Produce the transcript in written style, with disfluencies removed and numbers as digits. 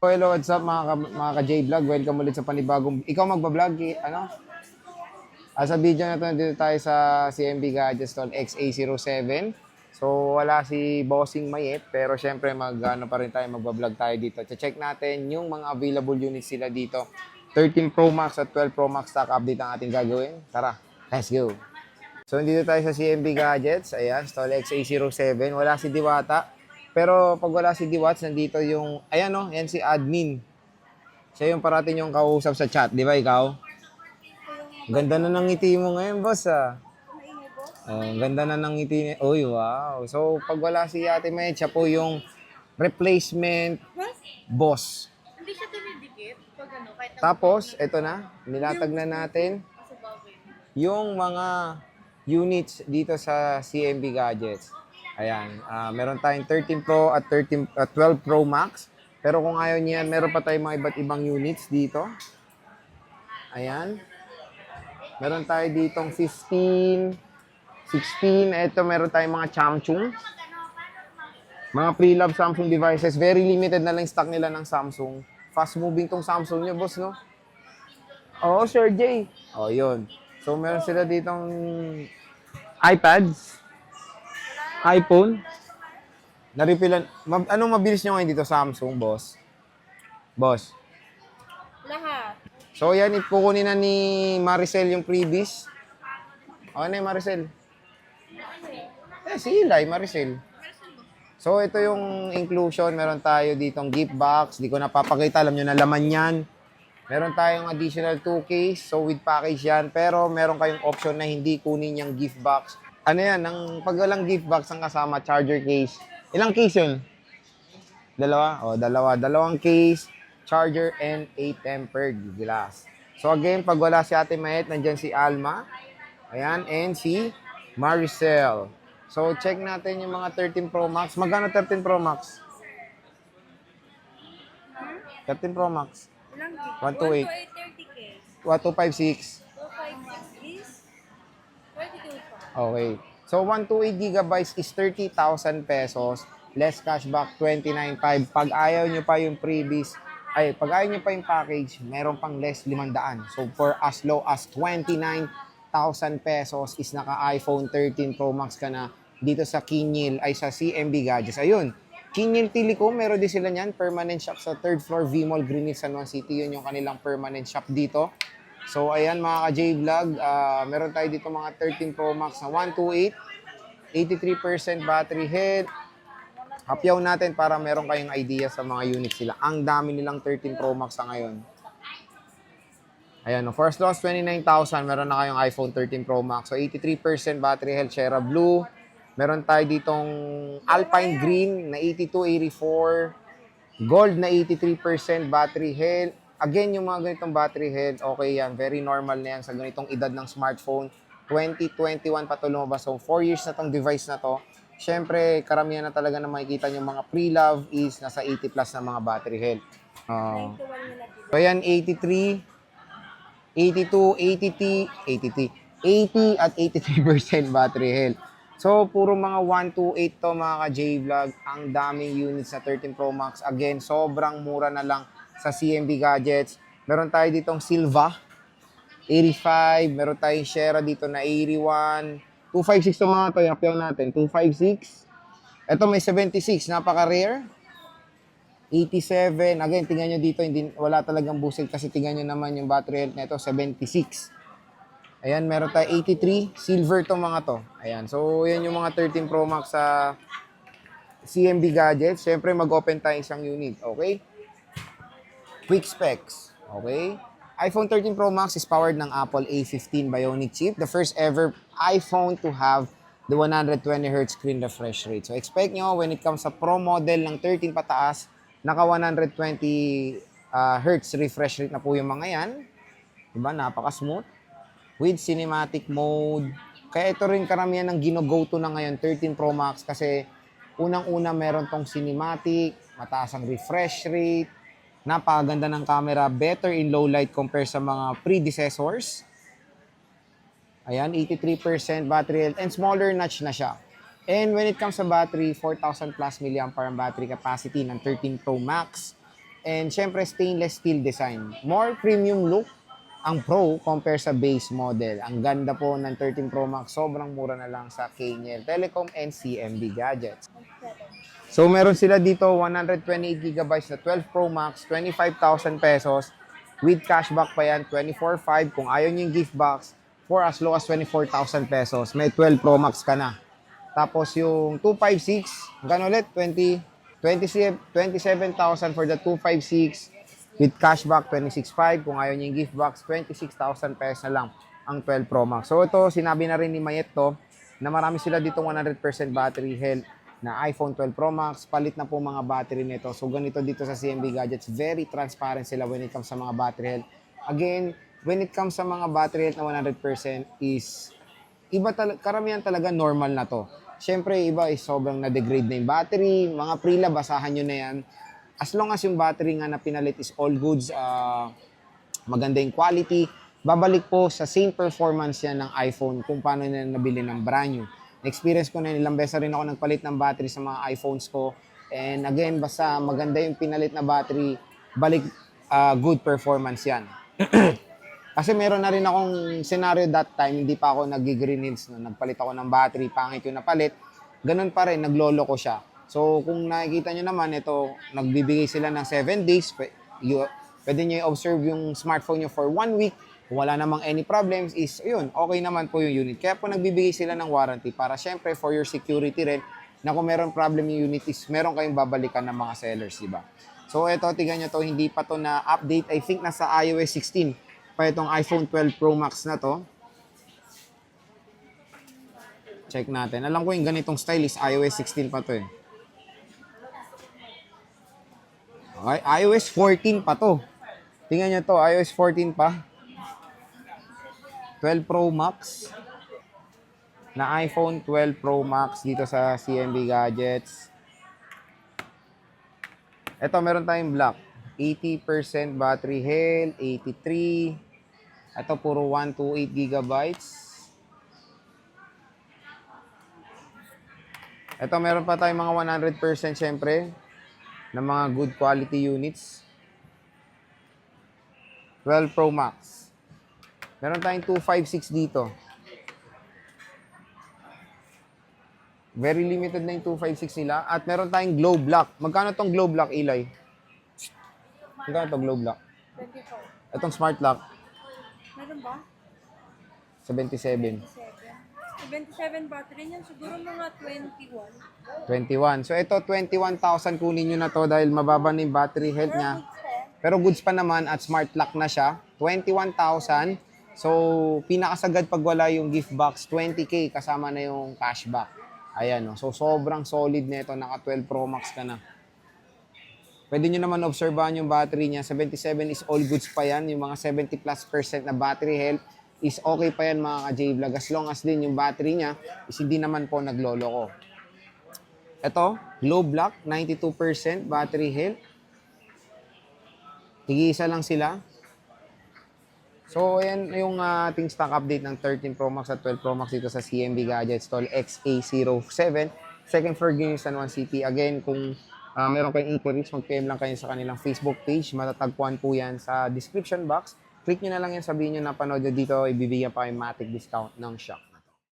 Hello, what's up mga ka-J-Vlog? Welcome ulit sa panibagong... Ikaw magbablog, ano? Sa video na to, dito tayo sa CMB Gadget Stall XA07. So, wala si Bossing Mayet, pero syempre ano pa rin tayo, magbablog tayo dito. Check natin yung mga available units sila dito. 13 Pro Max at 12 Pro Max stock update ang ating gagawin. Tara, let's go! So, dito tayo sa CMB Gadgets. Ayan, Stall XA07. Wala si Diwata. Pero pag wala si Diwats, nandito yung, ayan o, yan si admin. Siya yung parating yung kausap sa chat, di ba ikaw? Ganda na ng ngiti mo ngayon, boss ah. Oh, ganda na ng ngiti niya. Uy, wow. So, pag wala si Ate May, siya po yung replacement boss. Hindi siya dinidikit pag ano, kahit Tapos, eto na, nilatag na natin sa bagay. yung mga units dito sa CMB Gadgets. Ayan, meron tayong 13 Pro at 12 Pro Max. Pero kung ayaw niya, meron pa tayong mga iba't ibang units dito. Ayan. Meron tayo ditong 15, 16. Ito, meron tayong mga Samsung. Mga pre-love Samsung devices. Very limited na lang stock nila ng Samsung. Fast moving tong Samsung niya, boss, no? Oo, Sir Jay. Oh, yun. So, meron sila ditong iPads, iPhone. Naripilan. Anong mabilis nyo ngayon dito, Samsung, boss? Boss. Lahat. So, yan, ipukunin na ni Maricel yung previous. Okay na yung Maricel. Si Eli, Maricel. So, ito yung inclusion. Meron tayo ditong gift box. Di ko napapakita. Alam nyo na laman yan. Meron tayong additional 2 case. So, with package yan. Pero, meron kayong option na hindi kunin yung gift box. Ano yan? Pag walang gift box ang kasama, charger case. Ilang case yun? Dalawa? O, dalawa. Dalawang case, charger, and 8 tempered glass. So, again, pag wala si Ate Mayet, nandyan si Alma. Ayan, and si Maricel. So, check natin yung mga 13 Pro Max. Magkano 13 Pro Max? 13 Pro Max. Ilang gig? 128. 30K. What, 256? 256 is 22 pa. Okay. So, 128 gigabytes is 30,000 pesos. Less cashback, 29,500. Pag ayaw nyo pa yung previous, pag ayaw nyo pa yung package, meron pang less 500. So, for as low as 29,000 pesos is naka-iPhone 13 Pro Max ka na dito sa sa CMB Gadgets. Ayun. Kinyil Telecom, meron din sila niyan. Permanent shop sa 3rd floor, V-Mall, Greenwich, San Juan City. Yun yung kanilang permanent shop dito. So, ayan mga ka-J-Vlog, meron tayo dito mga 13 Pro Max na 128, 83% battery health. Hapyaw natin para meron kayong idea sa mga units sila. Ang dami nilang 13 Pro Max sa ngayon. Ayan, first loss, 29,000. Meron na kayong iPhone 13 Pro Max. So, 83% battery health, Sierra Blue. Meron tayo ditong Alpine Green na 82, 84. Gold na 83% battery health. Again, yung mga ganitong battery health, okay yan. Very normal na yan sa ganitong edad ng smartphone. 2021 pa ito lumabas. So, 4 years na tong device na to. Siyempre, karamihan na talaga na makikita yung mga pre-love is nasa 80 plus na mga battery health. 91 nila. So, yan, 83, 82, 80 at 83% battery health. So, puro mga 128 to mga ka-J-Vlog. Ang daming units na 13 Pro Max. Again, sobrang mura na lang sa CMB Gadgets. Meron tayo ditong Silva, 85. Meron tayong Sierra dito na 81. 256 to mga to. Yapyaw natin. 256. Ito may 76. Napaka-rare. 87. Again, tingnan nyo dito. Wala talagang busog kasi tingnan nyo naman yung battery health nito. 76. Ayan, meron tayo 83. Silver to mga to. Ayan. So, yan yung mga 13 Pro Max sa CMB Gadgets. Siyempre, mag-open tayo isang unit. Okay? Quick specs. Okay? iPhone 13 Pro Max is powered ng Apple A15 Bionic chip. The first ever iPhone to have the 120Hz screen refresh rate. So, expect nyo when it comes sa Pro model ng 13 pataas, naka 120Hz refresh rate na po yung mga yan. Diba? Napaka-smooth. With cinematic mode. Kaya ito rin karamihan ng gino-go-to na ngayon, 13 Pro Max, kasi unang-una meron tong cinematic, mataas ang refresh rate, napakaganda ng camera, better in low light compare sa mga predecessors. Ayan, 83% battery health and smaller notch na siya. And when it comes sa battery, 4,000 plus milliampere ang battery capacity ng 13 Pro Max. And syempre, stainless steel design. More premium look ang Pro compare sa base model. Ang ganda po ng 13 Pro Max. Sobrang mura na lang sa KNL Telecom and CMB Gadgets. So, meron sila dito 128GB na 12 Pro Max, 25,000 pesos. With cashback pa yan, 24,500. Kung ayaw nyo yung gift box, for as low as 24,000 pesos. May 12 Pro Max ka na. Tapos yung 256, gano'n ulit? 27,000 for the 256 with cashback 26,500. Kung ayaw niyo yung gift box, 26,000 pesos na lang ang 12 Pro Max. So ito, sinabi na rin ni Mayet to, na marami sila dito 100% battery health na iPhone 12 Pro Max. Palit na po mga battery nito. So ganito dito sa CMB Gadgets, very transparent sila when it comes sa mga battery health. Again, when it comes sa mga battery health na 100% is karamihan talaga normal na to. Siyempre, iba is sobrang na-degrade na yung battery. Mga pre-lab, basahan nyo na yan. As long as yung battery nga na pinalit is all goods, maganda yung quality, babalik po sa same performance yan ng iPhone kung paano na nabili ng brand new. Experience ko na ilang beses rin ako nagpalit ng battery sa mga iPhones ko. And again, basta maganda yung pinalit na battery, balik good performance yan. Kasi meron na rin akong scenario that time, hindi pa ako nag-green hills. No? Nagpalit ako ng battery, pangit yung napalit. Ganun pa rin, naglolo ko siya. So, kung nakikita nyo naman, ito, nagbibigay sila ng 7 days. Pwede nyo i-observe yung smartphone nyo for 1 week. Kung wala namang any problems is, yun, okay naman po yung unit. Kaya po nagbibigay sila ng warranty para syempre for your security rin, na kung meron problem yung unit is meron kayong babalikan ng mga sellers, diba? So, ito, tingnan nyo to, hindi pa to na-update. I think nasa iOS 16 pa itong iPhone 12 Pro Max na to. Check natin. Alam ko yung ganitong style is iOS 16 pa to eh. Okay, iOS 14 pa to. Tingnan nyo to, iOS 14 pa. 12 Pro Max na iPhone 12 Pro Max dito sa CMB Gadgets. Ito, meron tayong black. 80% battery health, 83. Ito, puro 128GB. Ito, meron pa tayong mga 100% syempre na mga good quality units. 12 Pro Max. Meron tayong 256 dito. Very limited na yung 256 nila. At meron tayong glow black. Magkano tong glow black, Eli? Magkano to glow black? 24. Itong smart lock, Meron ba? 77. 77 battery niyan, siguro mga 21. 21. So ito, 21,000 kunin nyo na to dahil mababa na yung battery health niya. Pero goods pa naman at smart lock na siya. 21,000. So, pinakasagad pag wala yung gift box, 20K kasama na yung cashback. Ayan, no? So sobrang solid na ito. Naka 12 Pro Max ka na. Pwede nyo naman obserbahan yung battery niya. 77 is all goods pa yan. Yung mga 70+% na battery health is okay pa yan mga ka-J-Vlog. As long as din yung battery niya is hindi naman po naglolo ko. Ito, glow black, 92% battery health. Tig-isa lang sila. So, ayan yung ating stock update ng 13 Pro Max at 12 Pro Max dito sa CMB Gadgets Stall XA07. Second floor, Guinea, San Juan City. Again, kung meron kayong inquiries, mag-PM lang kayo sa kanilang Facebook page. Matatagpuan po yan sa description box. Click nyo na lang yan, sabihin nyo na panood nyo dito, ibibigyan pa kayong matic discount ng Shock.